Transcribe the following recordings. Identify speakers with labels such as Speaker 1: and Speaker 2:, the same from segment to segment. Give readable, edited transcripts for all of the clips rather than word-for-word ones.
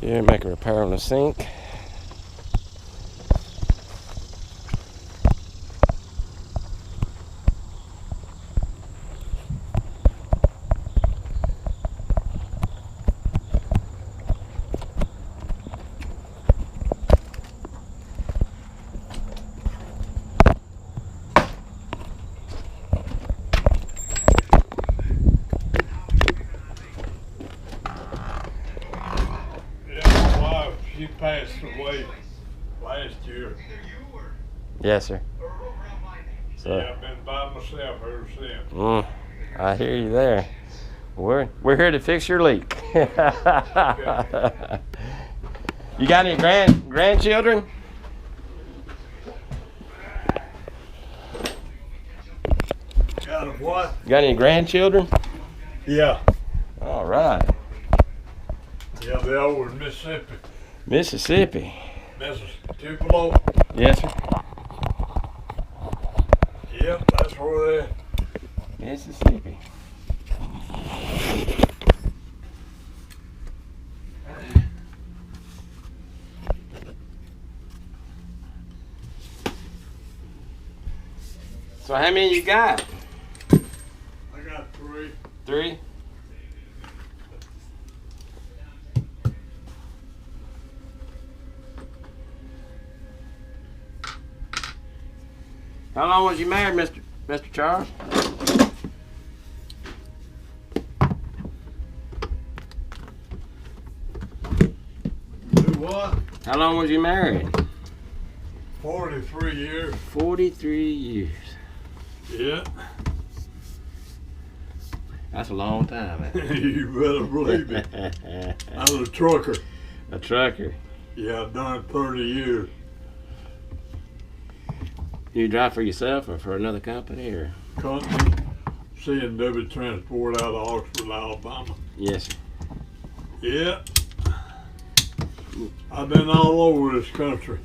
Speaker 1: Here, make a repair on the sink.
Speaker 2: She passed away last year.
Speaker 1: Yes, sir. So,
Speaker 2: Yeah, I've been by myself ever since.
Speaker 1: I hear you there. We're here to fix your leak. You got any grandchildren?
Speaker 2: Got a what?
Speaker 1: You got any grandchildren?
Speaker 2: Yeah.
Speaker 1: All right.
Speaker 2: Yeah, they're over in Mississippi.
Speaker 1: Mississippi.
Speaker 2: Tupelo.
Speaker 1: Yes, sir.
Speaker 2: Yep, that's where they're at.
Speaker 1: Mississippi. So how many you got?
Speaker 2: I got three.
Speaker 1: Three? How long was you married, Mr. Charles?
Speaker 2: Do what?
Speaker 1: How long was you married?
Speaker 2: 43 years.
Speaker 1: 43 years.
Speaker 2: Yeah.
Speaker 1: That's a long time, man.
Speaker 2: You better believe it. I was a trucker.
Speaker 1: A trucker.
Speaker 2: Yeah, I've done it 30 years.
Speaker 1: You drive for yourself or for another company, or?
Speaker 2: Company, C&W Transport out of Oxford, Alabama.
Speaker 1: Yes, sir.
Speaker 2: Yeah. I've been all over this country.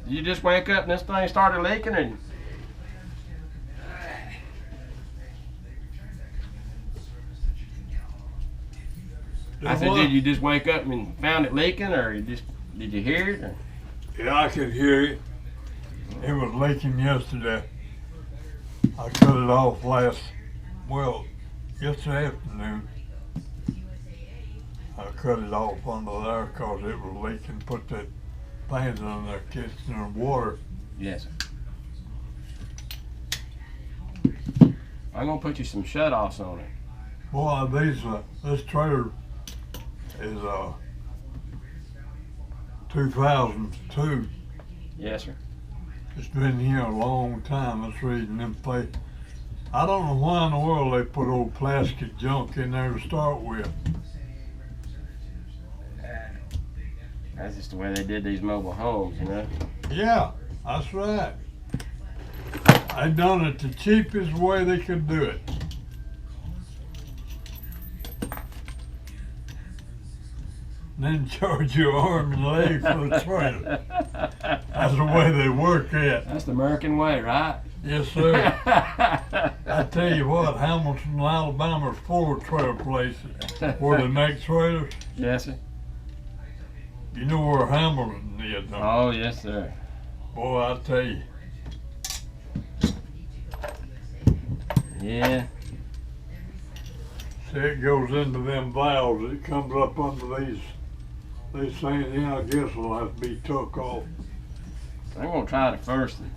Speaker 1: You just wake up and this thing started leaking, and I said, did you just wake up and found it leaking, or did you hear it? Or?
Speaker 2: Yeah, I could hear it. It was leaking yesterday. I cut it off yesterday afternoon. I cut it off under there because it was leaking. Put that things on there, catching the water.
Speaker 1: Yes, sir. I'm gonna put you some shut-offs on it.
Speaker 2: Boy, this trailer is 2002.
Speaker 1: Yes, sir.
Speaker 2: It's been here a long time. It's reading them plates. I don't know why in the world they put old plastic junk in there to start with.
Speaker 1: That's just the way they did these mobile homes, you know?
Speaker 2: Yeah, that's right. They done it the cheapest way they could do it. And then charge your arm and leg for the trailer. That's the way they work it.
Speaker 1: That's the American way, right?
Speaker 2: Yes, sir. I tell you what, Hamilton, Alabama is full of trailer places where they make trailers.
Speaker 1: Yes, sir.
Speaker 2: You know where Hamilton is, don't you?
Speaker 1: Oh, yes, sir.
Speaker 2: Boy, I tell you.
Speaker 1: Yeah.
Speaker 2: See, it goes into them valves. It comes up under these things. Then I guess it'll have to be took off.
Speaker 1: I'm gonna try the first one.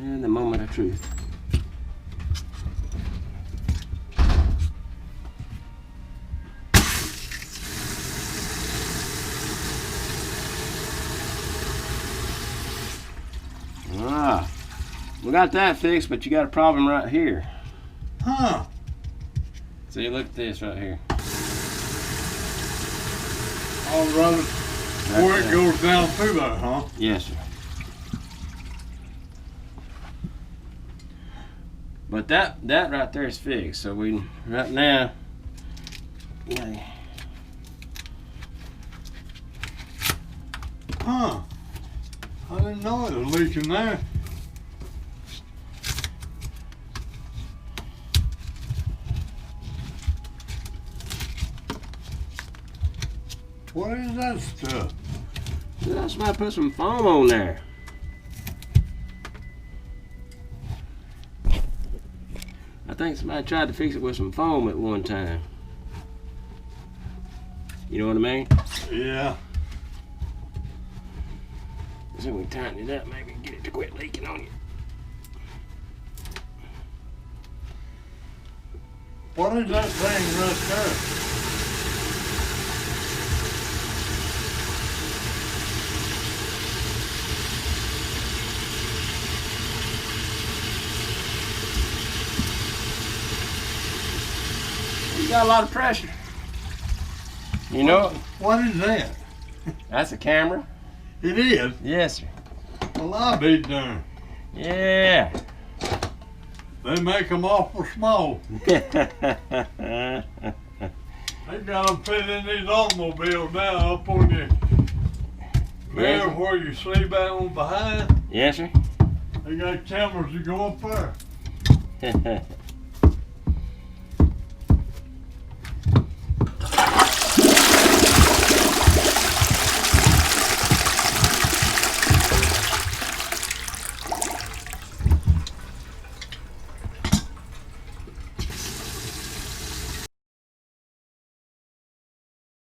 Speaker 1: And the moment of truth. Ah, we got that fixed, but you got a problem right here.
Speaker 2: Huh?
Speaker 1: See, look at this right here.
Speaker 2: All right. Where it goes down through that, huh?
Speaker 1: Yes, sir. But that right there is fixed. So we right now. Yeah.
Speaker 2: Huh? I didn't know it was leaking there. What is that stuff?
Speaker 1: That's why I put some foam on there. I think somebody tried to fix it with some foam at one time. You know what I mean?
Speaker 2: Yeah.
Speaker 1: So we tighten it up, maybe get it to quit leaking on you.
Speaker 2: What is that thing right there?
Speaker 1: You got a lot of pressure. You know it?
Speaker 2: What is that?
Speaker 1: That's a camera.
Speaker 2: It is?
Speaker 1: Yes, sir.
Speaker 2: Well, I'll be darned.
Speaker 1: Yeah.
Speaker 2: They make them awful small. They got them fit in these automobiles now up on your there
Speaker 1: Yes,
Speaker 2: where you sleep out on behind.
Speaker 1: yes, sir.
Speaker 2: They got cameras that go up there.